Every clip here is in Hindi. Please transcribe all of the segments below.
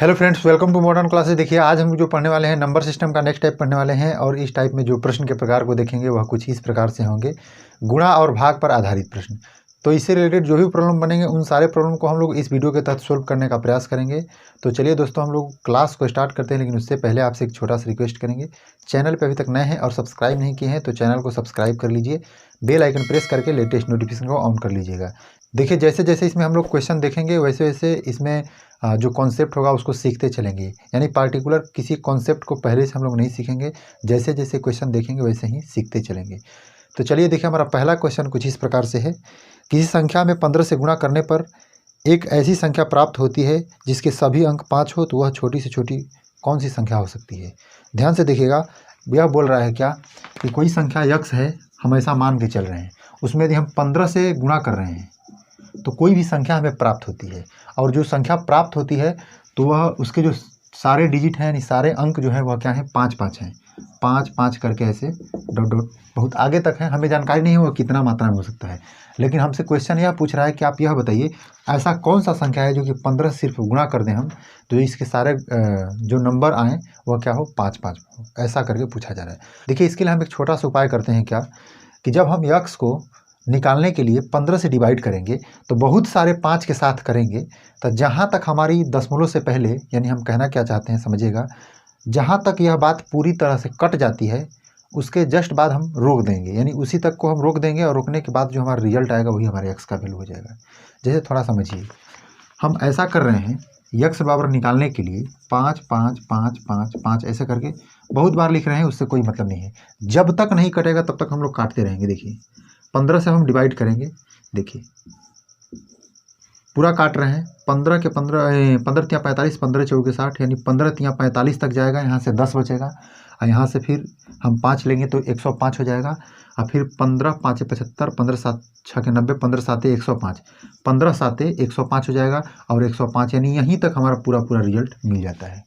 Hello friends, welcome to modern classes. देखिए, आज हम जो पढ़ने वाले हैं नंबर सिस्टम का नेक्स्ट टाइप पढ़ने वाले हैं और इस टाइप में जो प्रश्न के प्रकार को देखेंगे वह कुछ इस प्रकार से होंगे। गुणा और भाग पर आधारित प्रश्न। तो इससे रिलेटेड जो भी प्रॉब्लम बनेंगे उन सारे प्रॉब्लम को हम लोग इस वीडियो के तहत सोल्व करने का प्रयास करेंगे। तो चलिए दोस्तों, हम लोग क्लास को स्टार्ट करते हैं, लेकिन उससे पहले आपसे एक छोटा सा रिक्वेस्ट करेंगे। चैनल पर अभी तक नए हैं और सब्सक्राइब नहीं किए हैं तो चैनल को सब्सक्राइब कर लीजिए, बेल आइकन प्रेस करके लेटेस्ट नोटिफिकेशन को ऑन कर लीजिएगा। देखिए, जैसे जैसे इसमें हम लोग क्वेश्चन देखेंगे वैसे वैसे इसमें जो कॉन्सेप्ट होगा उसको सीखते चलेंगे। यानी पार्टिकुलर किसी कॉन्सेप्ट को पहले से हम लोग नहीं सीखेंगे, जैसे जैसे क्वेश्चन देखेंगे वैसे ही सीखते चलेंगे। तो चलिए देखिए, हमारा पहला क्वेश्चन कुछ इस प्रकार से है। किसी संख्या में 15 से गुणा करने पर एक ऐसी संख्या प्राप्त होती है जिसके सभी अंक 5 हो, तो वह छोटी से छोटी कौन सी संख्या हो सकती है। ध्यान से देखिएगा, यह बोल रहा है क्या कि कोई संख्या यक्स है, हम ऐसा मान के चल रहे हैं, उसमें यदि हम 15 से गुणा कर रहे हैं तो कोई भी संख्या हमें प्राप्त होती है, और जो संख्या प्राप्त होती है तो वह उसके जो सारे डिजिट हैं यानी सारे अंक जो है वह क्या है, 5-5 हैं। 5-5 करके ऐसे डॉट डॉट बहुत आगे तक है। हमें जानकारी नहीं है वह कितना मात्रा में हो सकता है, लेकिन हमसे क्वेश्चन यह पूछ रहा है कि आप यह बताइए ऐसा कौन सा संख्या है जो कि 15 से सिर्फ गुणा कर दें हम तो इसके सारे जो नंबर आएँ वह क्या हो, 5-5 हो। ऐसा करके पूछा जा रहा है। देखिए, इसके लिए हम एक छोटा सा उपाय करते हैं क्या कि जब हम यक्स को निकालने के लिए 15 से डिवाइड करेंगे तो बहुत सारे 5 के साथ करेंगे, तो जहाँ तक हमारी दशमलव से पहले, यानी हम कहना क्या चाहते हैं समझिएगा, जहाँ तक यह बात पूरी तरह से कट जाती है उसके जस्ट बाद हम रोक देंगे, यानी उसी तक को हम रोक देंगे और रोकने के बाद जो हमारा रिजल्ट आएगा वही हमारे एक्स का वैल्यू हो जाएगा। जैसे थोड़ा समझिए, हम ऐसा कर रहे हैं, यक्स बराबर निकालने के लिए 5-5-5-5-5 ऐसे करके बहुत बार लिख रहे हैं, उससे कोई मतलब नहीं है। जब तक नहीं कटेगा तब तक हम लोग काटते रहेंगे। देखिए, 15 से हम डिवाइड करेंगे, देखिए पूरा काट रहे हैं। 15 के 15 15 तियाँ 45, 15 चौके 60, यानी 15 तियाँ 45 तक जाएगा। यहाँ से 10 बचेगा और यहाँ से फिर हम 5 लेंगे तो 105 हो जाएगा। और फिर 15 5 75, 15 7 6 के 90, 15 7 105, 15 7 105 हो जाएगा और 105, यानी यहीं तक हमारा पूरा पूरा रिजल्ट मिल जाता है।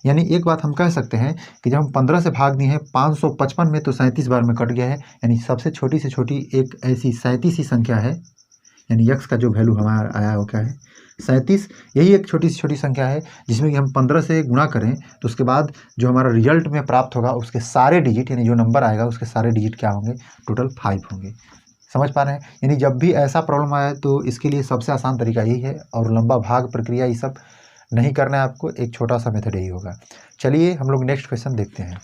यानी एक बात हम कह सकते हैं कि जब हम 15 से भाग दिए हैं 555 में तो 37 बार में कट गया है। यानी सबसे छोटी से छोटी एक ऐसी 37 ही संख्या है, यानी यक्स का जो वैल्यू हमारा आया वो क्या है, 37। यही एक छोटी से छोटी संख्या है जिसमें कि हम 15 से गुणा करें तो उसके बाद जो हमारा रिजल्ट में प्राप्त होगा उसके सारे डिजिट, यानी जो नंबर आएगा उसके सारे डिजिट क्या होंगे, टोटल 5 होंगे। समझ पा रहे हैं। यानी जब भी ऐसा प्रॉब्लम आया तो इसके लिए सबसे आसान तरीका यही है, और लंबा भाग प्रक्रिया ये सब नहीं करना है आपको, एक छोटा सा मेथड यही होगा। चलिए हम लोग नेक्स्ट क्वेश्चन देखते हैं।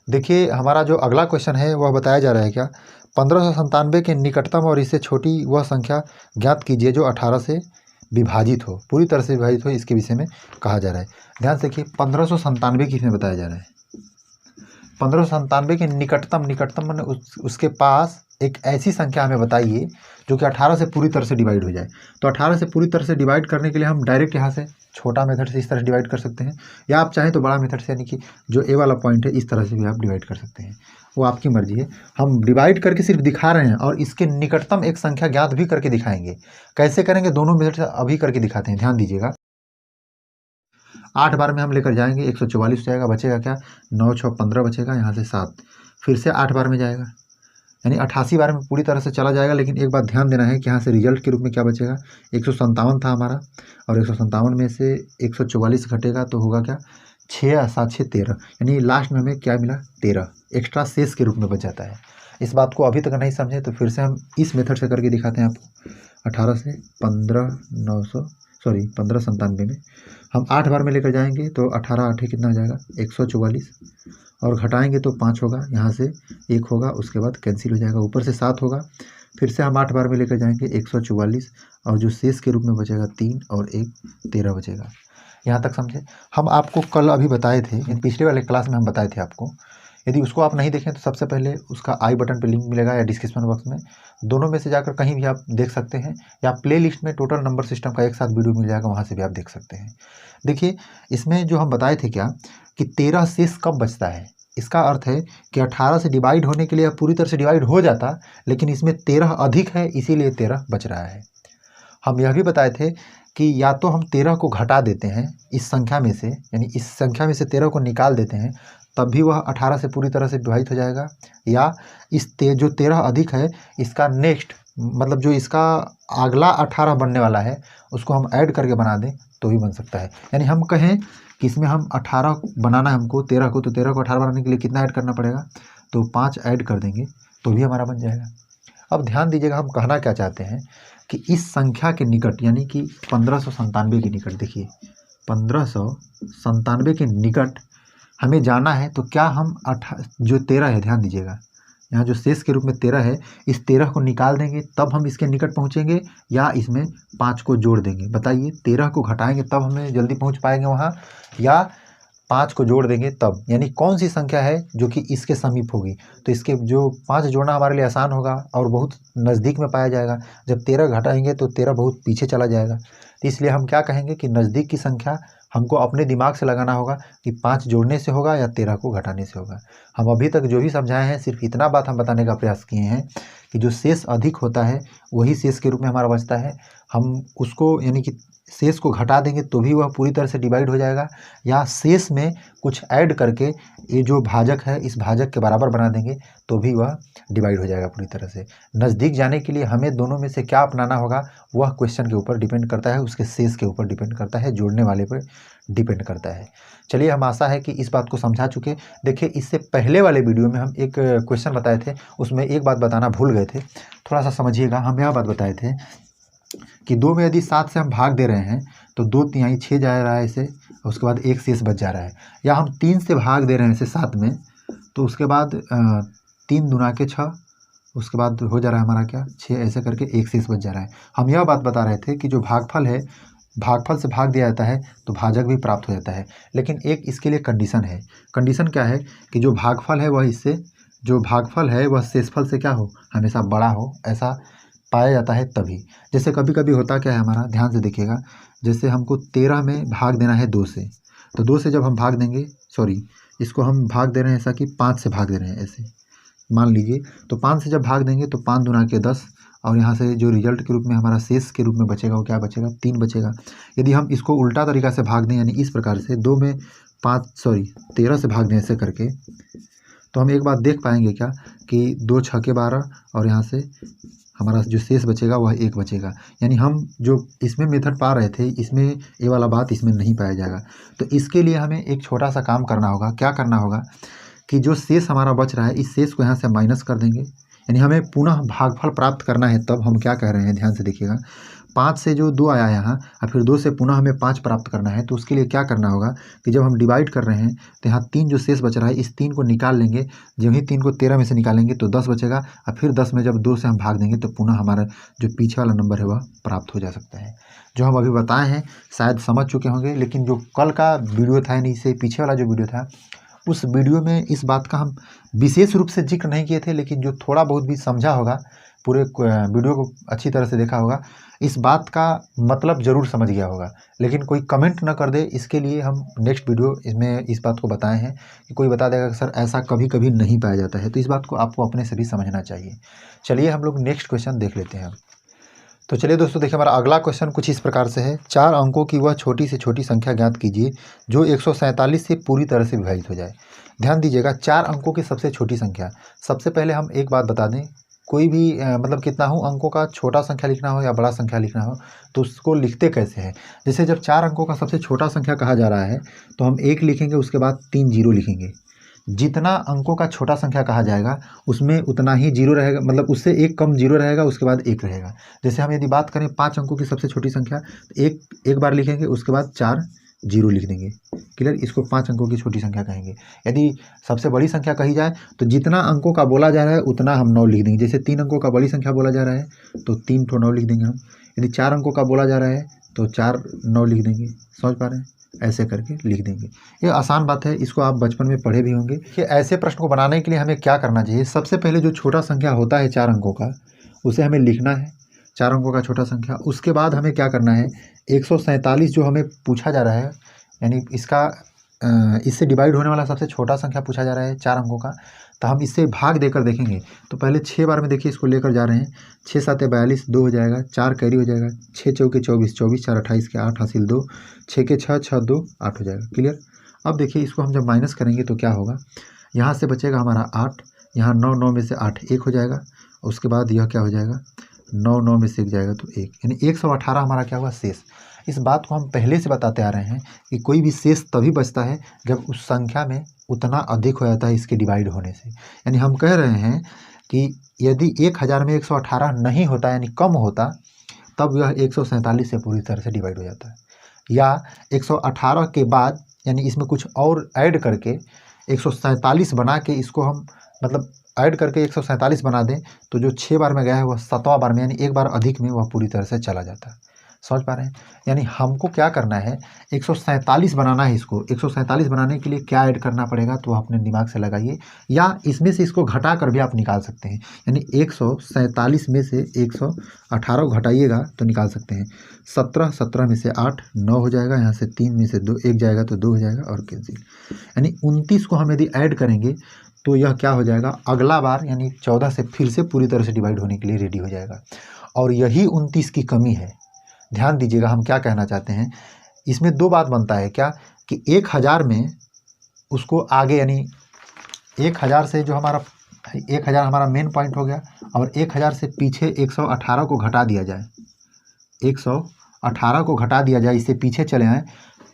देखिए, हमारा जो अगला क्वेश्चन है वह बताया जा रहा है क्या, 1597 के निकटतम और इससे छोटी वह संख्या ज्ञात कीजिए जो 18 से विभाजित हो, पूरी तरह से विभाजित हो, इसके विषय में कहा जा रहा है। ध्यान से देखिए, 1597 की इसमें बताया जा रहा है। 1597 के निकटतम, निकटतम माने उसके पास एक ऐसी संख्या हमें बताइए जो कि 18 से पूरी तरह से डिवाइड हो जाए। तो 18 से पूरी तरह से डिवाइड करने के लिए हम डायरेक्ट यहाँ से छोटा मेथड से इस तरह से डिवाइड कर सकते हैं, या आप चाहें तो बड़ा मेथड से, यानी कि जो ए वाला पॉइंट है इस तरह से भी आप डिवाइड कर सकते हैं, वो आपकी मर्जी है। हम डिवाइड करके सिर्फ दिखा रहे हैं और इसके निकटतम एक संख्या ज्ञात भी करके दिखाएंगे। कैसे करेंगे, दोनों मेथड से अभी करके दिखाते हैं, ध्यान दीजिएगा। 8 बार में हम लेकर जाएंगे 144 हो जाएगा, बचेगा क्या, 9 6 15 बचेगा, यहाँ से 7, फिर से 8 बार में जाएगा, यानी 88 बार में पूरी तरह से चला जाएगा। लेकिन एक बात ध्यान देना है कि यहाँ से रिजल्ट के रूप में क्या बचेगा, 157 था हमारा, और 157 में से 144 घटेगा तो होगा क्या, 6 7 6 13, यानी लास्ट में हमें क्या मिला, 13 एक्स्ट्रा शेष के रूप में बच जाता है। इस बात को अभी तक नहीं समझे तो फिर से हम इस मेथड से करके दिखाते हैं आपको। 18 से 1597 में हम 8 बार में लेकर जाएंगे तो 18 8 कितना हो जाएगा, 144, और घटाएंगे तो 5 होगा, यहाँ से 1 होगा, उसके बाद कैंसिल हो जाएगा, ऊपर से 7 होगा। फिर से हम 8 बार में लेकर जाएंगे 144, और जो शेष के रूप में बचेगा 3 और 1 13 बचेगा। यहाँ तक समझे। हम आपको कल अभी बताए थे, पिछले वाले क्लास में हम बताए थे आपको, यदि उसको आप नहीं देखें तो सबसे पहले उसका आई बटन पे लिंक मिलेगा या डिस्क्रिप्शन बॉक्स में, दोनों में से जाकर कहीं भी आप देख सकते हैं, या प्ले लिस्ट में टोटल नंबर सिस्टम का एक साथ वीडियो मिल जाएगा, वहाँ से भी आप देख सकते हैं। देखिए, इसमें जो हम बताए थे क्या कि 13 शेष कब बचता है, इसका अर्थ है कि 18 से डिवाइड होने के लिए पूरी तरह से डिवाइड हो जाता, लेकिन इसमें 13 अधिक है इसीलिए 13 बच रहा है। हम यह भी बताए थे कि या तो हम 13 को घटा देते हैं इस संख्या में से, यानी इस संख्या में से 13 को निकाल देते हैं, तब भी वह 18 से पूरी तरह से विभाजित हो जाएगा, या इस जो 13 अधिक है इसका नेक्स्ट मतलब जो इसका अगला 18 बनने वाला है उसको हम ऐड करके बना दें तो भी बन सकता है। यानी हम कहें कि इसमें हम 18 बनाना है हमको 13 को, तो 13 को 18 बनाने के लिए कितना ऐड करना पड़ेगा, तो 5 ऐड कर देंगे तो भी हमारा बन जाएगा। अब ध्यान दीजिएगा हम कहना क्या चाहते हैं कि इस संख्या के निकट यानी कि 1597 के निकट, देखिए 1597 के निकट हमें जाना है। तो क्या हम जो 13 है, ध्यान दीजिएगा यहाँ जो शेष के रूप में 13 है, इस 13 को निकाल देंगे तब हम इसके निकट पहुँचेंगे या इसमें 5 को जोड़ देंगे? बताइए, 13 को घटाएंगे तब हमें जल्दी पहुँच पाएंगे वहाँ, या 5 को जोड़ देंगे तब? यानी कौन सी संख्या है जो कि इसके समीप होगी? तो इसके जो 5 जोड़ना हमारे लिए आसान होगा और बहुत नज़दीक में पाया जाएगा। जब 13 घटाएंगे तो 13 बहुत पीछे चला जाएगा। तो इसलिए हम क्या कहेंगे कि नज़दीक की संख्या हमको अपने दिमाग से लगाना होगा कि 5 जोड़ने से होगा या 13 को घटाने से होगा। हम अभी तक जो भी समझाए हैं सिर्फ इतना बात हम बताने का प्रयास किए हैं कि जो शेष अधिक होता है वही शेष के रूप में हमारा बचता है। हम उसको यानी कि शेष को घटा देंगे तो भी वह पूरी तरह से डिवाइड हो जाएगा, या शेष में कुछ ऐड करके ये जो भाजक है इस भाजक के बराबर बना देंगे तो भी वह डिवाइड हो जाएगा पूरी तरह से। नज़दीक जाने के लिए हमें दोनों में से क्या अपनाना होगा वह क्वेश्चन के ऊपर डिपेंड करता है, उसके शेष के ऊपर डिपेंड करता है, जोड़ने वाले पर डिपेंड करता है। चलिए, हम आशा है कि इस बात को समझा चुके। देखिए, इससे पहले वाले वीडियो में हम एक क्वेश्चन बताए थे, उसमें एक बात बताना भूल गए थे, थोड़ा सा समझिएगा। हम यह बात बताए थे कि 2 में यदि 7 से हम भाग दे रहे हैं तो 2 6 जा रहा है इसे, उसके बाद एक शेष बच जा रहा है। या हम 3 से भाग दे रहे हैं इसे 7 में, तो उसके बाद 3 दूना के 6, उसके बाद हो जा रहा है हमारा क्या 6, ऐसे करके एक शेष बच जा रहा है। हम यह बात बता रहे थे कि जो भागफल है, भागफल से भाग दिया जाता है तो भाजक भी प्राप्त हो जाता है, लेकिन एक इसके लिए कंडीशन है। कंडीशन क्या है कि जो भागफल है वह इससे, जो भागफल है वह शेषफल से क्या हो, हमेशा बड़ा हो, ऐसा पाया जाता है तभी। जैसे कभी कभी होता क्या है हमारा, ध्यान से देखिएगा, जैसे हमको 13 में भाग देना है 2 से, तो 2 से जब हम भाग देंगे, सॉरी इसको हम भाग दे रहे हैं ऐसा कि 5 से भाग दे रहे हैं ऐसे मान लीजिए, तो 5 से जब भाग देंगे तो 5 दूना के 10, और यहाँ से जो रिजल्ट के रूप में हमारा शेष के रूप में बचेगा वो क्या बचेगा, 3 बचेगा। यदि हम इसको उल्टा तरीका से भाग दें, यानी इस प्रकार से 2 में 13 से भाग दें ऐसे करके, तो हम एक बात देख पाएंगे क्या कि 2 6 के 12 और यहाँ से हमारा जो शेष बचेगा वह 1 बचेगा। यानी हम जो इसमें मेथड पा रहे थे, इसमें ये वाला बात इसमें नहीं पाया जाएगा। तो इसके लिए हमें एक छोटा सा काम करना होगा। क्या करना होगा कि जो शेष हमारा बच रहा है इस शेष को यहाँ से माइनस कर देंगे, यानी हमें पुनः भागफल प्राप्त करना है। तब हम क्या कह रहे हैं, ध्यान से देखिएगा, 5 से जो 2 आया यहाँ और फिर 2 से पुनः हमें 5 प्राप्त करना है। तो उसके लिए क्या करना होगा कि जब हम डिवाइड कर रहे हैं तो यहाँ 3 जो शेष बच रहा है इस 3 को निकाल लेंगे। जब ही 3 को 13 में से निकालेंगे तो 10 बचेगा, और फिर 10 में जब 2 से हम भाग देंगे तो पुनः हमारा जो पीछे वाला नंबर है वह प्राप्त हो जा सकता है। जो हम अभी बताए हैं शायद समझ चुके होंगे, लेकिन जो कल का वीडियो था यानी इससे पीछे वाला जो वीडियो था उस वीडियो में इस बात का हम विशेष रूप से जिक्र नहीं किए थे, लेकिन जो थोड़ा बहुत भी समझा होगा, पूरे वीडियो को अच्छी तरह से देखा होगा, इस बात का मतलब ज़रूर समझ गया होगा। लेकिन कोई कमेंट ना कर दे, इसके लिए हम नेक्स्ट वीडियो इसमें इस बात को बताए हैं कि कोई बता देगा कि सर ऐसा कभी कभी नहीं पाया जाता है, तो इस बात को आपको अपने से भी समझना चाहिए। चलिए हम लोग नेक्स्ट क्वेश्चन देख लेते हैं। तो चलिए दोस्तों, देखिए हमारा अगला क्वेश्चन कुछ इस प्रकार से है। 4 अंकों की वह छोटी से छोटी संख्या ज्ञात कीजिए जो 147 से पूरी तरह से विभाजित हो जाए। ध्यान दीजिएगा, 4 अंकों की सबसे छोटी संख्या। सबसे पहले हम एक बात बता दें, कोई भी मतलब कितना हो अंकों का छोटा संख्या लिखना हो या बड़ा संख्या लिखना हो तो उसको लिखते कैसे हैं। जैसे जब 4 अंकों का सबसे छोटा संख्या कहा जा रहा है तो हम 1 लिखेंगे, उसके बाद 3 जीरो लिखेंगे। जितना अंकों का छोटा संख्या कहा जाएगा उसमें उतना ही जीरो रहेगा, मतलब उससे एक कम जीरो रहेगा, उसके बाद 1 रहेगा। जैसे हम यदि बात करें 5 अंकों की सबसे छोटी संख्या, तो एक बार लिखेंगे, उसके बाद 4 जीरो लिख देंगे। क्लियर, इसको 5 अंकों की छोटी संख्या कहेंगे। यदि सबसे बड़ी संख्या कही जाए तो जितना अंकों का बोला जा रहा है उतना हम 9 लिख देंगे। जैसे 3 अंकों का बड़ी संख्या बोला जा रहा है तो 3 ठो 9 लिख देंगे हम। यदि 4 अंकों का बोला जा रहा है तो 4 9 लिख देंगे। समझ पा रहे हैं, ऐसे करके लिख देंगे। ये आसान बात है, इसको आप बचपन में पढ़े भी होंगे कि ऐसे प्रश्न को बनाने के लिए हमें क्या करना चाहिए। सबसे पहले जो छोटा संख्या होता है 4 अंकों का उसे हमें लिखना है, 4 अंकों का छोटा संख्या। उसके बाद हमें क्या करना है, 147 जो हमें पूछा जा रहा है, यानी इसका इससे डिवाइड होने वाला सबसे छोटा संख्या पूछा जा रहा है 4 अंकों का, तो हम इससे भाग देकर देखेंगे। तो पहले 6 बार में देखिए इसको लेकर जा रहे हैं। 6 7 42, 2 हो जाएगा, 4 कैरी हो जाएगा, 6 चौके 24, 24 4 28 के 8 हासिल 2, 6 के 6 6 2 8 हो जाएगा। क्लियर। अब देखिए इसको हम जब माइनस करेंगे तो क्या होगा, यहाँ से बचेगा हमारा 8, यहाँ 9 9 में से 8 1 हो जाएगा, उसके बाद यह क्या हो जाएगा 9 9 में से 1 जाएगा तो 1, यानी 118 हमारा क्या हुआ शेष। इस बात को हम पहले से बताते आ रहे हैं कि कोई भी शेष तभी बचता है जब उस संख्या में उतना अधिक हो जाता है इसके डिवाइड होने से। यानी हम कह रहे हैं कि यदि 1000 में 118 नहीं होता यानी कम होता, तब यह 147 से पूरी तरह से डिवाइड हो जाता है। या 118 के बाद यानी इसमें कुछ और ऐड करके 147 बना के इसको हम मतलब ऐड करके 147 बना दें तो जो 6 बार में गया है वह 7वां बार में यानी एक बार अधिक में वह पूरी तरह से चला जाता है। समझ पा रहे हैं? यानी हमको क्या करना है, 147 बनाना है। इसको 147 बनाने के लिए क्या ऐड करना पड़ेगा तो अपने दिमाग से लगाइए, या इसमें से इसको घटा कर भी आप निकाल सकते हैं। यानी 147 में से 118 घटाइएगा तो निकाल सकते हैं। 17 17 में से 8 9 हो जाएगा, यहाँ से 3 में से 2 1 जाएगा तो 2 हो जाएगा और कैंसिल। यानी 29 को हम यदि ऐड करेंगे तो यह क्या हो जाएगा, अगला बार यानी 14 से फिर से पूरी तरह से डिवाइड होने के लिए रेडी हो जाएगा। और यही 29 की कमी है। ध्यान दीजिएगा हम क्या कहना चाहते हैं। इसमें दो बात बनता है क्या कि 1000 में उसको आगे यानी 1000 से जो हमारा 1000 हमारा मेन पॉइंट हो गया और 1000 से पीछे 118 को घटा दिया जाए, 118 को घटा दिया जाए, इससे पीछे चले आएँ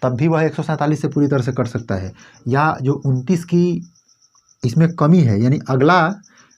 तब भी वह 147 से पूरी तरह से कट सकता है। या जो 29 की इसमें कमी है यानी अगला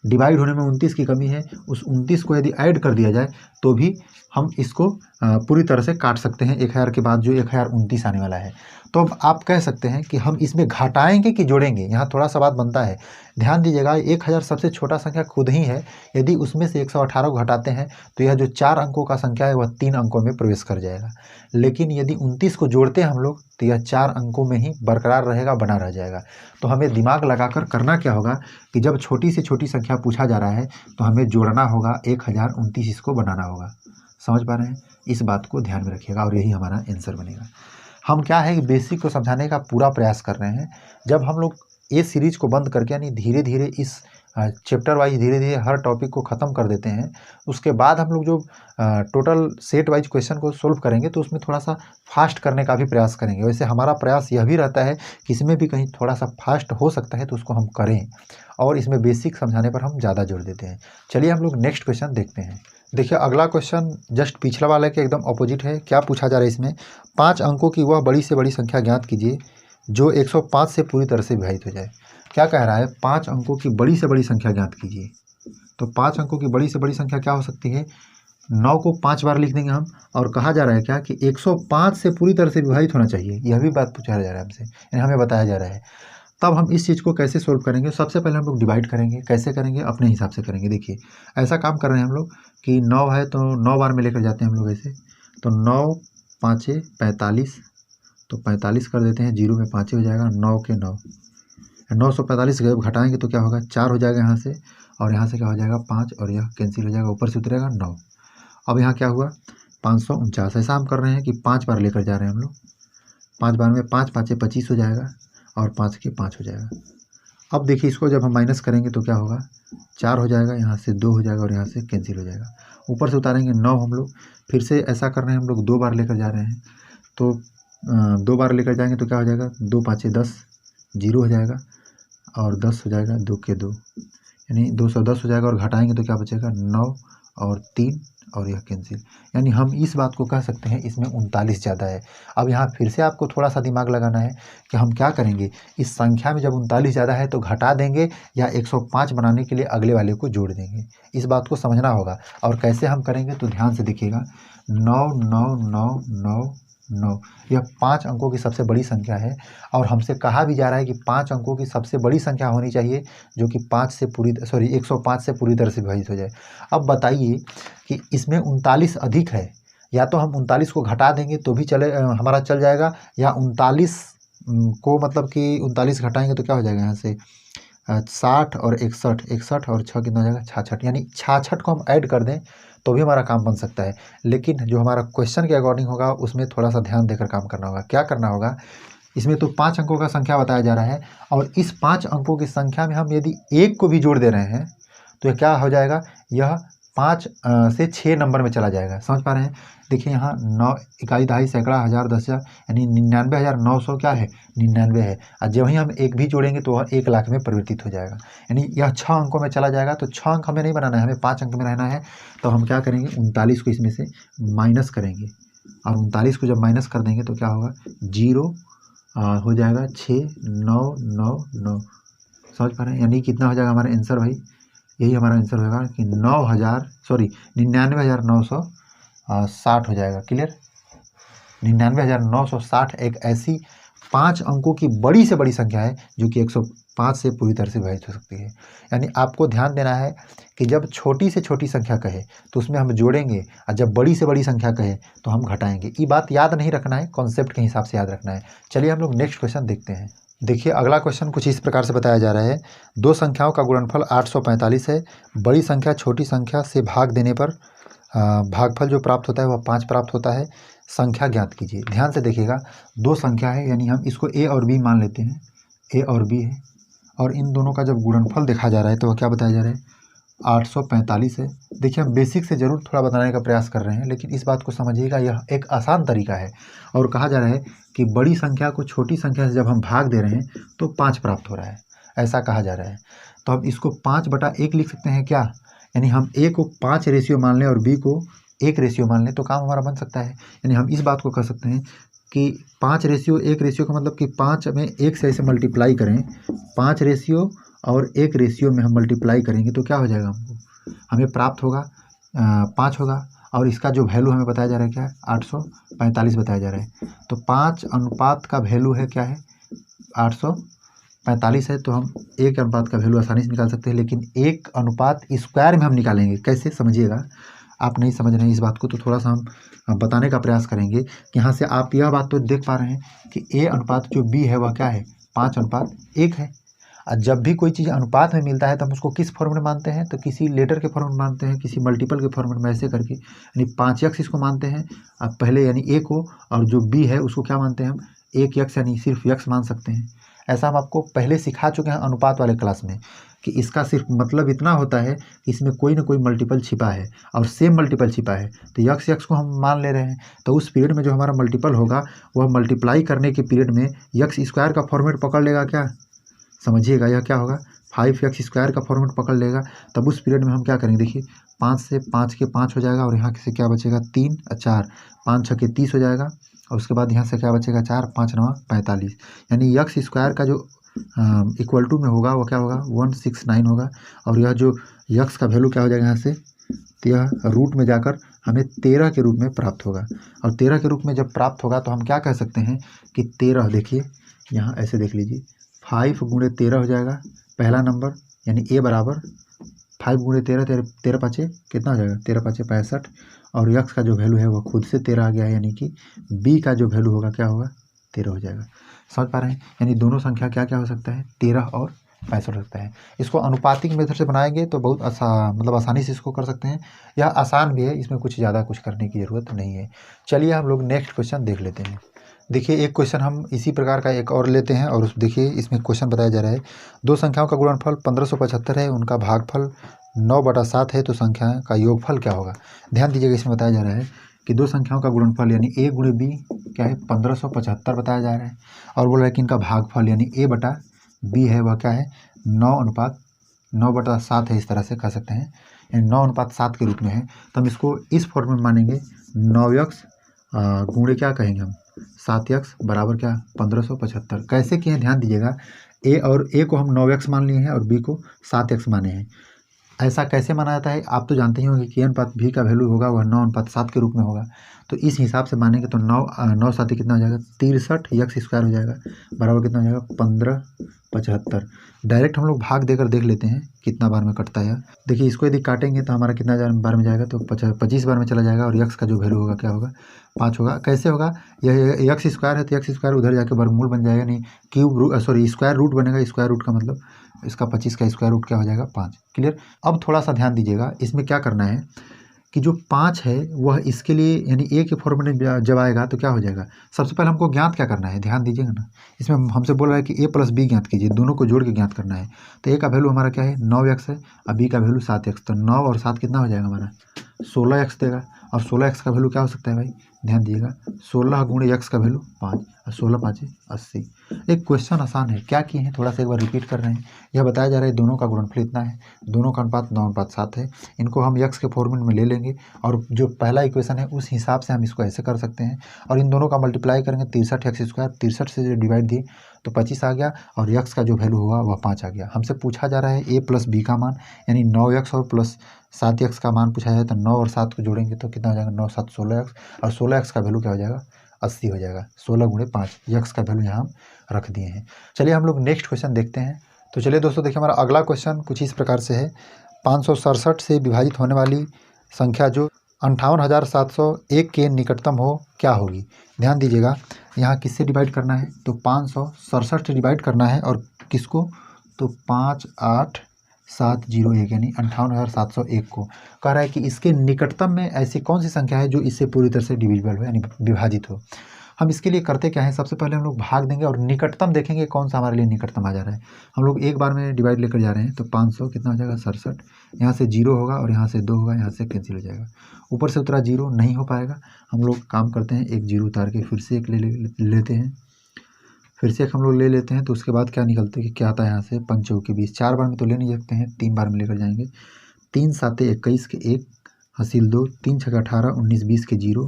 डिवाइड होने में 29 की कमी है, उस 29 को यदि ऐड कर दिया जाए तो भी हम इसको पूरी तरह से काट सकते हैं 1000 के बाद जो 1029 आने वाला है। तो अब आप कह सकते हैं कि हम इसमें घटाएंगे कि जोड़ेंगे, यहाँ थोड़ा सा बात बनता है। ध्यान दीजिएगा 1000 सबसे छोटा संख्या खुद ही है, यदि उसमें से 118 को घटाते हैं तो यह जो 4 अंकों का संख्या है वह 3 अंकों में प्रवेश कर जाएगा। लेकिन यदि 29 को जोड़ते हैं हम लोग तो यह 4 अंकों में ही बरकरार रहेगा, बना रह जाएगा। तो हमें दिमाग लगाकर करना क्या होगा कि जब छोटी से छोटी संख्या पूछा जा रहा है तो हमें जोड़ना होगा 1029, इसको बनाना होगा। समझ पा रहे हैं? इस बात को ध्यान में रखिएगा और यही हमारा आंसर बनेगा। हम क्या है कि बेसिक को समझाने का पूरा प्रयास कर रहे हैं। जब हम लोग ये सीरीज को बंद करके यानी धीरे धीरे इस चैप्टर वाइज धीरे धीरे हर टॉपिक को ख़त्म कर देते हैं, उसके बाद हम लोग जो टोटल सेट वाइज क्वेश्चन को सोल्व करेंगे तो उसमें थोड़ा सा फास्ट करने का भी प्रयास करेंगे। वैसे हमारा प्रयास यह भी रहता है कि इसमें भी कहीं थोड़ा सा फास्ट हो सकता है तो उसको हम करें, और इसमें बेसिक समझाने पर हम ज़्यादा जोर देते हैं। चलिए हम लोग नेक्स्ट क्वेश्चन देखते हैं। देखिए अगला क्वेश्चन जस्ट पिछला वाले के एकदम ऑपोजिट है। क्या पूछा जा रहा है इसमें, 5 अंकों की वह बड़ी से बड़ी संख्या ज्ञात कीजिए जो 105 से पूरी तरह से विभाजित हो जाए। क्या कह रहा है, 5 अंकों की बड़ी से बड़ी संख्या ज्ञात कीजिए। तो 5 अंकों की बड़ी से बड़ी संख्या क्या हो सकती है, 9 को 5 बार लिख देंगे हम, और कहा जा रहा है क्या कि 105 से पूरी तरह से विभाजित होना चाहिए। यह भी बात पूछा जा रहा है हमसे, यानी हमें बताया जा रहा है। तब हम इस चीज़ को कैसे सोल्व करेंगे, सबसे पहले हम लोग डिवाइड करेंगे। कैसे करेंगे, अपने हिसाब से करेंगे। देखिए ऐसा काम कर रहे हैं हम लोग कि 9 है तो 9 बार में लेकर जाते हैं हम लोग ऐसे, तो 9 5 45, तो 45 कर देते हैं, 0 में 5 हो जाएगा, 9 के 9, 945 घटाएंगे तो क्या होगा, 4 हो जाएगा यहाँ से, और यहाँ से क्या हो जाएगा 5, और यह कैंसिल हो जाएगा, ऊपर से उतरेगा 9। अब यहाँ क्या हुआ 549। ऐसा हम कर रहे हैं कि 5 बार लेकर जा रहे हैं हम लोग, 5 बार में 5 5 25 हो जाएगा, और 5 के 5 हो जाएगा। अब देखिए इसको जब हम माइनस करेंगे तो क्या होगा, 4 हो जाएगा, यहाँ से 2 हो जाएगा, और यहाँ से कैंसिल हो जाएगा, ऊपर से उतारेंगे 9 हम लोग। फिर से ऐसा कर रहे हैं हम लोग, 2 बार लेकर जा रहे हैं, तो 2 बार लेकर जाएंगे तो क्या हो जाएगा, 2 5 10, 0 हो जाएगा, और 10 हो जाएगा, 2 के 2, यानी 210 हो जाएगा, और घटाएंगे तो क्या बचेगा 9 और 3, और यह कैंसिल। यानी हम इस बात को कह सकते हैं इसमें 39 ज़्यादा है। अब यहाँ फिर से आपको थोड़ा सा दिमाग लगाना है कि हम क्या करेंगे, इस संख्या में जब 39 ज़्यादा है तो घटा देंगे, या 105 बनाने के लिए अगले वाले को जोड़ देंगे। इस बात को समझना होगा। और कैसे हम करेंगे तो ध्यान से देखिएगा, 9 9 9 9 9, यह 5 अंकों की सबसे बड़ी संख्या है, और हमसे कहा भी जा रहा है कि 5 अंकों की सबसे बड़ी संख्या होनी चाहिए जो कि 105 से पूरी तरह से विभाजित हो जाए। अब बताइए कि इसमें 39 अधिक है, या तो हम 39 को घटा देंगे तो भी चले हमारा चल जाएगा, या 39 को मतलब कि 39 घटाएंगे तो क्या हो जाएगा, यहाँ से 60 और 61 और 6 कितना हो जाएगा 66, यानी 66 को हम ऐड कर दें तो भी हमारा काम बन सकता है। लेकिन जो हमारा क्वेश्चन के अकॉर्डिंग होगा उसमें थोड़ा सा ध्यान देकर काम करना होगा। क्या करना होगा, इसमें तो 5 अंकों का संख्या बताया जा रहा है, और इस 5 अंकों की संख्या में हम यदि 1 को भी जोड़ दे रहे हैं तो क्या हो जाएगा, यह 5 से 6 नंबर में चला जाएगा। समझ पा रहे हैं, देखिए यहाँ 9 इकाई दहाई सैकड़ा हज़ार 10,000 यानी 99,900 क्या है 99 है। और जब ही हम एक भी जोड़ेंगे तो वह 1 लाख में परिवर्तित हो जाएगा, यानी यह 6 अंकों में चला जाएगा। तो 6 अंक हमें नहीं बनाना है, हमें 5 अंक में रहना है। तो हम क्या करेंगे 39 को इसमें से माइनस करेंगे, और 39 को जब माइनस कर देंगे तो क्या होगा 0 हो जाएगा 6999। समझ पा रहे हैं, यानी कितना हो जाएगा हमारा आंसर भाई, यही हमारा आंसर होगा कि 99,960 हो जाएगा। क्लियर, 99,960 एक ऐसी 5 अंकों की बड़ी से बड़ी संख्या है जो कि 105 से पूरी तरह से विभाजित हो सकती है। यानी आपको ध्यान देना है कि जब छोटी से छोटी संख्या कहे तो उसमें हम जोड़ेंगे, और जब बड़ी से बड़ी संख्या कहे तो हम घटाएंगे। ये बात याद नहीं रखना है, कॉन्सेप्ट के हिसाब से याद रखना है। चलिए हम लोग नेक्स्ट क्वेश्चन देखते हैं। देखिए अगला क्वेश्चन कुछ इस प्रकार से बताया जा रहा है, दो संख्याओं का गुणनफल 845 है। बड़ी संख्या छोटी संख्या से भाग देने पर भागफल जो प्राप्त होता है वह 5 प्राप्त होता है। संख्या ज्ञात कीजिए। ध्यान से देखिएगा, दो संख्या है, यानी हम इसको ए और बी मान लेते हैं, ए और बी है, और इन दोनों का जब गुणनफल देखा जा रहा है तो वह क्या बताया जा रहा है 845 है। देखिए हम बेसिक से ज़रूर थोड़ा बताने का प्रयास कर रहे हैं, लेकिन इस बात को समझिएगा यह एक आसान तरीका है। और कहा जा रहा है कि बड़ी संख्या को छोटी संख्या से जब हम भाग दे रहे हैं तो 5 प्राप्त हो रहा है, ऐसा कहा जा रहा है। तो अब इसको 5/1 लिख सकते हैं क्या, यानी हम ए को 5 रेशियो मान लें और बी को 1 रेशियो मान लें तो काम हमारा बन सकता है। यानी हम इस बात को कह सकते हैं कि 5 रेशियो 1 रेशियो का मतलब कि 5 में 1 से ऐसे मल्टीप्लाई करें, 5 रेशियो और 1 रेशियो में हम मल्टीप्लाई करेंगे तो क्या हो जाएगा, हमें प्राप्त होगा 5 होगा। और इसका जो वैल्यू हमें बताया जा रहा है क्या है 845 बताया जा रहा है। तो 5 अनुपात का वैल्यू है क्या है 845 है। तो हम 1 अनुपात का वैल्यू आसानी से निकाल सकते हैं, लेकिन 1 अनुपात स्क्वायर में हम निकालेंगे कैसे, समझिएगा। आप नहीं समझ रहे हैं इस बात को तो थोड़ा सा हम बताने का प्रयास करेंगे कि यहाँ से आप यह बात तो देख पा रहे हैं कि ए अनुपात जो बी है वह क्या है 5/1 है। और जब भी कोई चीज़ अनुपात में मिलता है तो हम उसको किस फॉर्म में मानते हैं, तो किसी लेटर के फॉर्म में मानते हैं, किसी मल्टीपल के फॉर्म में, ऐसे करके। यानी 5x इसको मानते हैं अब पहले, यानी a को, और जो b है उसको क्या मानते हैं हम 1x, यानी सिर्फ x मान सकते हैं। ऐसा हम आपको पहले सिखा चुके हैं अनुपात वाले क्लास में कि इसका सिर्फ मतलब इतना होता है कि इसमें कोई ना कोई मल्टीपल छिपा है और सेम मल्टीपल छिपा है। तो x को हम मान ले रहे हैं, तो उस पीरियड में जो हमारा मल्टीपल होगा वह मल्टीप्लाई करने के पीरियड में x² का फॉर्मेट पकड़ लेगा क्या, समझिएगा। यह क्या होगा 5x² का फॉर्मेट पकड़ लेगा। तब उस पीरियड में हम क्या करेंगे, देखिए 5 से 5 के 5 हो जाएगा, और यहाँ से क्या बचेगा 3 और 4, 5 6 के 30 हो जाएगा, और उसके बाद यहाँ से क्या बचेगा 4, 5 9 45, यानी x² का जो इक्वल टू में होगा वो क्या होगा 169 होगा। और यह जो x का वैल्यू क्या हो जाएगा यहाँ से, तो यह रूट में जाकर हमें 13 के रूप में प्राप्त होगा। और 13 के रूप में जब प्राप्त होगा तो हम क्या कह सकते हैं कि 13, देखिए यहाँ ऐसे देख लीजिए 5 × 13 हो जाएगा पहला नंबर, यानी a बराबर 5 × 13, 13 पाँचे कितना हो जाएगा 13 पाँचे 65, और x का जो वैल्यू है वो खुद से 13 आ गया है, यानी कि b का जो वैल्यू होगा क्या होगा 13 हो जाएगा। समझ पा रहे हैं, यानी दोनों संख्या क्या क्या हो सकता है 13 और 65 हो सकता है। इसको अनुपातिक मेथड से बनाएंगे तो बहुत आसानी से इसको कर सकते हैं। यह आसान भी है, इसमें कुछ ज़्यादा कुछ करने की ज़रूरत नहीं है। चलिए हम लोग नेक्स्ट क्वेश्चन देख लेते हैं। देखिए एक क्वेश्चन हम इसी प्रकार का एक और लेते हैं, और देखिए इसमें क्वेश्चन बताया जा रहा है, दो संख्याओं का गुणनफल 1575 है, उनका भागफल 9/7 है, तो संख्या का योगफल क्या होगा। ध्यान दीजिएगा, इसमें बताया जा रहा है कि दो संख्याओं का गुणनफल यानी a × b क्या है 1575 बताया जा रहा है, और बोल रहा है कि इनका भागफल यानी a/b है वह क्या है 9/7 है, इस तरह से कह सकते हैं, यानी 9/7 के रूप में है। तो हम इसको इस फॉर्म में मानेंगे 9x गुणे क्या कहेंगे हम 7x बराबर क्या 1575। कैसे किए हैं ध्यान दीजिएगा, a को हम 9x मान लिए हैं और b को 7x माने हैं। ऐसा कैसे माना जाता है, आप तो जानते ही होंगे कि a/b का वैल्यू होगा वह 9/7 के रूप में होगा। तो इस हिसाब से मानेंगे तो 9 7 कितना हो जाएगा 63x² हो जाएगा, बराबर कितना हो जाएगा 1575। डायरेक्ट हम लोग भाग देकर देख लेते हैं कितना बार में कटता है। देखिए इसको यदि काटेंगे तो हमारा कितना बार में जाएगा, तो 25 बार में चला जाएगा, और x का जो वैल्यू होगा क्या होगा 5 होगा। कैसे होगा, यह x² है तो x² उधर जाकर वर्गमूल बन जाएगा, नहीं स्क्वायर रूट बनेगा। स्क्वायर रूट का मतलब इसका 25 का स्क्वायर रूट क्या हो जाएगा 5। क्लियर। अब थोड़ा सा ध्यान दीजिएगा, इसमें क्या करना है कि जो 5 है वह इसके लिए यानी a के फॉर्मूले में जब आएगा तो क्या हो जाएगा, सबसे पहले हमको ज्ञात क्या करना है, ध्यान दीजिएगा ना। इसमें हमसे बोल रहा है कि a + b ज्ञात कीजिए, दोनों को जोड़ के ज्ञात करना है। तो a का वैल्यू हमारा क्या है 9x है, और b का वैल्यू 7x, तो 9 और 7 कितना हो जाएगा हमारा 16x देगा, और 16x का वैल्यू क्या हो सकता है भाई, ध्यान दीजिएगा 16 गुणे x का वैल्यू 5 और 16 5 80। एक क्वेश्चन आसान है, क्या किए हैं थोड़ा सा एक बार रिपीट कर रहे हैं। यह बताया जा रहा है दोनों का गुणनफल इतना है, दोनों का अनुपात 9:7 है। इनको हम x के फॉर्मूले में ले लेंगे और जो पहला इक्वेशन है उस हिसाब से हम इसको ऐसे कर सकते हैं और इन दोनों का मल्टीप्लाई करेंगे 63x स्क्वायर, 63 से जो डिवाइड दिए तो 25 आ गया और x का जो वैल्यू होगा वह 5 आ गया। हमसे पूछा जा रहा है a प्लस b का मान, यानी 9x और प्लस 7x का मान पूछा जाए तो 9 और 7 को जोड़ेंगे तो कितना हो जाएगा, 9 7 16x और 16x का वैल्यू क्या हो जाएगा, 80 हो जाएगा। 16 गुणे 5 x का वैल्यू यहाँ हम रख दिए हैं। चलिए हम लोग नेक्स्ट क्वेश्चन देखते हैं। तो चलिए दोस्तों देखिए हमारा अगला क्वेश्चन कुछ इस प्रकार से है, 567 से विभाजित होने वाली संख्या जो 58,701 के निकटतम हो क्या होगी। ध्यान दीजिएगा यहाँ किससे डिवाइड करना है, तो 567 से डिवाइड करना है और किसको, तो 58701 यानी 58,701 को कह रहा है कि इसके निकटतम में ऐसी कौन सी संख्या है जो इससे पूरी तरह से डिविजिबल हो यानी विभाजित हो। हम इसके लिए करते क्या है, सबसे पहले हम लोग भाग देंगे और निकटतम देखेंगे कौन सा हमारे लिए निकटतम आ जा रहा है। हम लोग एक बार में डिवाइड लेकर जा रहे हैं तो 500 कितना हो जाएगा 67, यहाँ से 0 होगा और यहाँ से 2 होगा, यहाँ से कैंसिल हो जाएगा, ऊपर से उतरा 0 नहीं हो पाएगा। हम लोग काम करते हैं, एक 0 उतार के फिर से एक लेते हैं, फिर से एक हम लोग ले लेते हैं तो उसके बाद क्या निकलते हैं कि क्या आता है यहाँ से 5 चौके 20, 4 बार में तो ले नहीं सकते हैं, 3 बार में लेकर जाएंगे। 3 7 21 के 1 हासिल 2, 3 6 18 19 20 के 0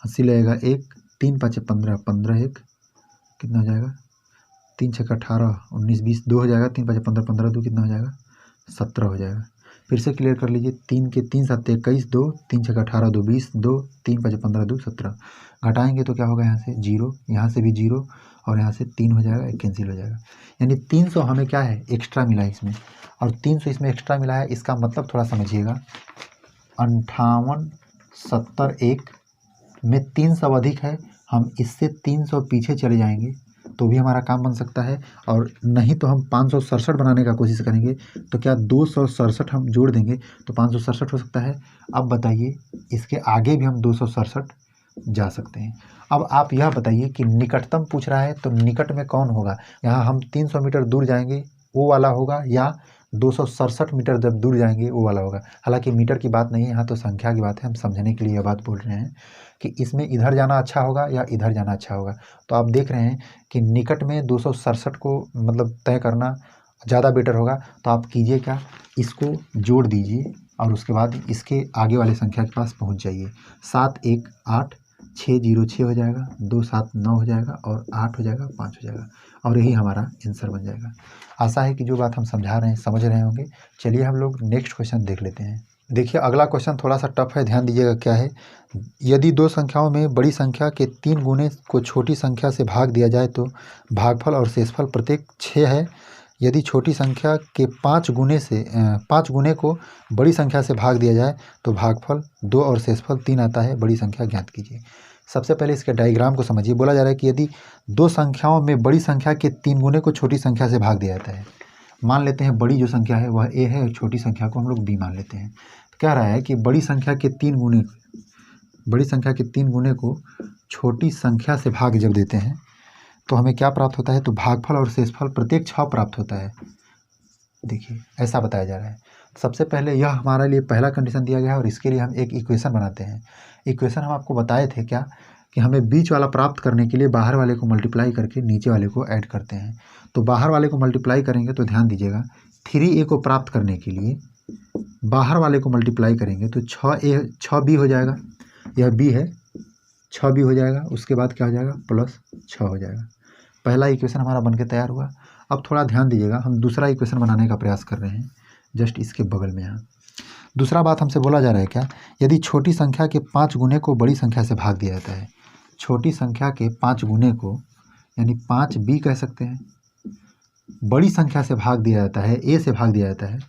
हासिल आएगा 1, 3 5 15 15 1 कितना हो जाएगा, 3 6 18 19 20 2 हो जाएगा, 3 5 15 15 2 कितना हो जाएगा 17 हो जाएगा। फिर से क्लियर कर लीजिए, 3 के 3 7 21 2, 3 6 18 2 20 2, 3 5 15 2 17 घटाएंगे तो क्या होगा यहाँ से 0, यहाँ से भी 0 और यहाँ से 3 हो जाएगा, एक कैंसिल हो जाएगा। यानी 300 हमें क्या है एक्स्ट्रा मिला है इसमें, और 300 इसमें एक्स्ट्रा मिला है, इसका मतलब थोड़ा समझिएगा 5871 में 300 अधिक है, हम इससे 300 पीछे चले जाएंगे तो भी हमारा काम बन सकता है, और नहीं तो हम 567 बनाने का कोशिश करेंगे तो क्या 267 हम जोड़ देंगे तो 567 हो सकता है। अब बताइए इसके आगे भी हम 267 जा सकते हैं। अब आप यह बताइए कि निकटतम पूछ रहा है तो निकट में कौन होगा, यहाँ हम 300 मीटर दूर जाएंगे वो वाला होगा या 267 मीटर जब दूर जाएंगे वो वाला होगा। हालांकि मीटर की बात नहीं है, यहाँ तो संख्या की बात है, हम समझने के लिए यह बात बोल रहे हैं कि इसमें इधर जाना अच्छा होगा या इधर जाना अच्छा होगा। तो आप देख रहे हैं कि निकट में 267 को मतलब तय करना ज़्यादा बेटर होगा। तो आप कीजिए क्या, इसको जोड़ दीजिए और उसके बाद इसके आगे वाले संख्या के पास पहुंच जाइए। 7 1 8 6 0 6 हो जाएगा, 2 7 9 हो जाएगा और 8 हो जाएगा, 5 हो जाएगा और यही हमारा आंसर बन जाएगा। आशा है कि जो बात हम समझा रहे हैं समझ रहे होंगे। चलिए हम लोग नेक्स्ट क्वेश्चन देख लेते हैं। देखिए अगला क्वेश्चन थोड़ा सा टफ है, ध्यान दीजिएगा क्या है। यदि दो संख्याओं में बड़ी संख्या के 3 गुने को छोटी संख्या से भाग दिया जाए तो भागफल और शेषफल प्रत्येक 6 है। यदि छोटी संख्या के 5 गुने को बड़ी संख्या से भाग दिया जाए तो भागफल 2 और शेषफल 3 आता है, बड़ी संख्या ज्ञात कीजिए। सबसे पहले इसके डायग्राम को समझिए। बोला जा रहा है कि यदि दो संख्याओं में बड़ी संख्या के 3 गुने को छोटी संख्या से भाग दिया जाता है, मान लेते हैं बड़ी जो संख्या है वह a है और छोटी संख्या को हम लोग b मान लेते हैं। तो कह रहा है कि बड़ी संख्या के 3 गुने को छोटी संख्या से भाग जब देते हैं तो हमें क्या प्राप्त होता है, तो भागफल और शेषफल प्रत्येक 6 प्राप्त होता है। देखिए ऐसा बताया जा रहा है। सबसे पहले यह हमारे लिए पहला कंडीशन दिया गया है और इसके लिए हम एक इक्वेशन बनाते हैं। इक्वेशन हम आपको बताए थे क्या कि हमें बीच वाला प्राप्त करने के लिए बाहर वाले को मल्टीप्लाई करके नीचे वाले को ऐड करते हैं। तो बाहर वाले को मल्टीप्लाई करेंगे तो ध्यान दीजिएगा 3a को प्राप्त करने के लिए बाहर वाले को मल्टीप्लाई करेंगे तो 6b हो जाएगा, यह b है, 6b हो जाएगा। उसके बाद क्या हो जाएगा, प्लस 6 हो जाएगा। पहला इक्वेशन हमारा बनके तैयार हुआ। अब थोड़ा ध्यान दीजिएगा, हम दूसरा इक्वेशन बनाने का प्रयास कर रहे हैं जस्ट इसके बगल में। यहाँ दूसरा बात हमसे बोला जा रहा है क्या, यदि छोटी संख्या के 5 गुने को बड़ी संख्या से भाग दिया जाता है, छोटी संख्या के 5 गुने को यानी 5b कह सकते हैं, बड़ी संख्या से भाग दिया जाता है, a से भाग दिया जाता है,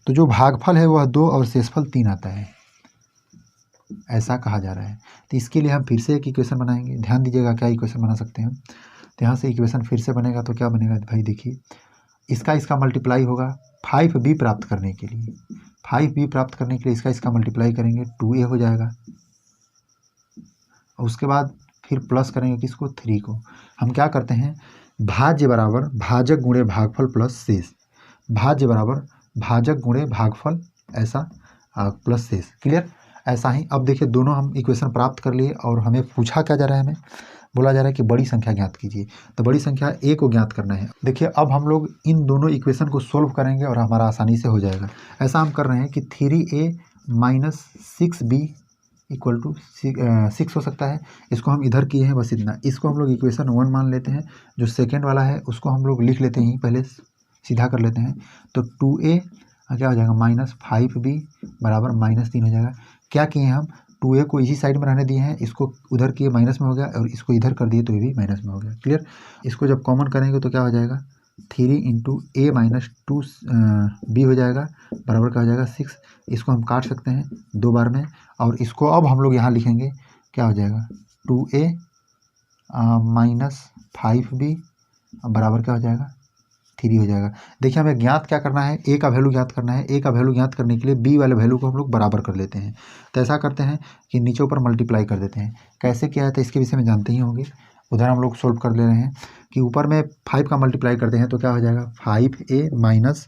तो जो भागफल है वह 2 और शेषफल 3 आता है, ऐसा कहा जा रहा है। तो इसके लिए हम फिर से एक इक्वेशन बनाएंगे। ध्यान दीजिएगा क्या इक्वेशन बना सकते हैं हम। तो यहाँ से इक्वेशन फिर से बनेगा तो क्या बनेगा भाई, देखिए इसका मल्टीप्लाई होगा 5b प्राप्त करने के लिए। 5b प्राप्त करने के लिए इसका मल्टीप्लाई करेंगे 2a हो जाएगा। और उसके बाद फिर प्लस करेंगे किसको, 3 को। हम क्या करते हैं, भाज्य बराबर भाजक गुणे भागफल प्लस शेष, भाज्य बराबर भाजक गुणे भागफल ऐसा प्लस शेष। क्लियर। ऐसा ही अब देखिए दोनों हम इक्वेशन प्राप्त कर लिए और हमें पूछा क्या जा रहा है, हमें बोला जा रहा है कि बड़ी संख्या ज्ञात कीजिए। तो बड़ी संख्या a को ज्ञात करना है। देखिए अब हम लोग इन दोनों इक्वेशन को सोल्व करेंगे और हमारा आसानी से हो जाएगा। ऐसा हम कर रहे हैं कि 3a minus 6b equal to 6 हो सकता है। इसको हम इधर किए हैं बस इतना। इसको हम लोग इक्वेशन 1 मान लेते हैं। जो सेकेंड वाला है उसको हम लोग लिख लेते हैं, पहले सीधा कर लेते हैं। तो 2a क्या हो जाएगा माइनस 5b बराबर -3 हो जाएगा। क्या किए हैं हम, 2a को इसी साइड में रहने दिए हैं, इसको उधर किए माइनस में हो गया और इसको इधर कर दिए तो ये भी माइनस में हो गया। क्लियर। इसको जब कॉमन करेंगे तो क्या हो जाएगा 3 इंटू a माइनस 2b हो जाएगा बराबर क्या हो जाएगा 6। इसको हम काट सकते हैं 2 बार में और इसको अब हम लोग यहाँ लिखेंगे क्या हो जाएगा 2a माइनस 5b बराबर क्या हो जाएगा 3 हो जाएगा। देखिए हमें ज्ञात क्या करना है, a का वैल्यू ज्ञात करना है। a का वैल्यू ज्ञात करने के लिए b वाले वैल्यू को हम लोग बराबर कर लेते हैं। तो ऐसा करते हैं कि नीचे ऊपर मल्टीप्लाई कर देते हैं। कैसे किया है तो इसके विषय में जानते ही होंगे। उधर हम लोग सोल्व कर ले रहे हैं कि ऊपर में 5 का मल्टीप्लाई करते हैं तो क्या हो जाएगा 5a माइनस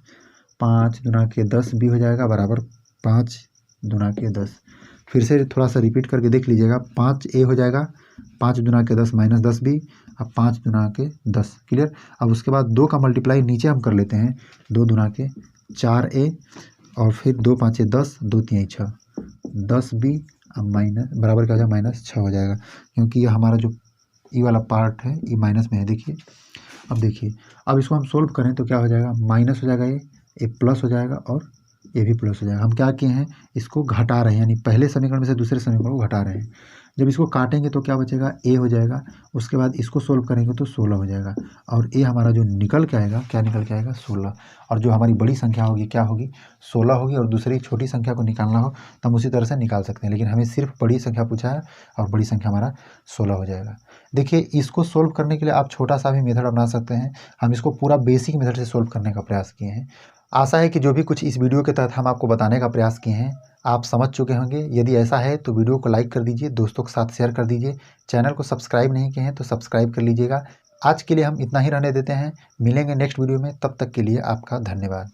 5 दूना के 10b हो जाएगा बराबर 5 दूना के 10। फिर से थोड़ा सा रिपीट करके देख लीजिएगा। 5a हो जाएगा 5 दूना के 10 माइनस 10b, अब 5 दूना के 10। क्लियर। अब उसके बाद 2 का मल्टीप्लाई नीचे हम कर लेते हैं। 2 दूना के 4a और फिर 2 5 10, 2 3 6, 10b अब माइनस बराबर क्या हो जाएगा -6 हो जाएगा, क्योंकि ये हमारा जो ई वाला पार्ट है ये माइनस में है। देखिए अब देखिए अब इसको हम सोल्व करें तो क्या हो जाएगा माइनस हो जाएगा, ये प्लस हो जाएगा और ये भी प्लस हो जाएगा। हम क्या किए हैं इसको घटा रहे हैं, यानी पहले समीकरण में से दूसरे समीकरण को घटा रहे हैं। जब इसको काटेंगे तो क्या बचेगा a हो जाएगा। उसके बाद इसको सोल्व करेंगे तो 16 हो जाएगा और a हमारा जो निकल के आएगा क्या निकल के आएगा 16। और जो हमारी बड़ी संख्या होगी क्या होगी 16 होगी। और दूसरी छोटी संख्या को निकालना हो तो हम उसी तरह से निकाल सकते हैं, लेकिन हमें सिर्फ बड़ी संख्या पूछा है और बड़ी संख्या हमारा 16 हो जाएगा। देखिए इसको सोल्व करने के लिए आप छोटा सा भी मेथड अपना सकते हैं। हम इसको पूरा बेसिक मेथड से सोल्व करने का प्रयास किए हैं। आशा है कि जो भी कुछ इस वीडियो के तहत हम आपको बताने का प्रयास किए हैं आप समझ चुके होंगे। यदि ऐसा है तो वीडियो को लाइक कर दीजिए, दोस्तों के साथ शेयर कर दीजिए। चैनल को सब्सक्राइब नहीं किए हैं तो सब्सक्राइब कर लीजिएगा। आज के लिए हम इतना ही रहने देते हैं, मिलेंगे नेक्स्ट वीडियो में। तब तक के लिए आपका धन्यवाद।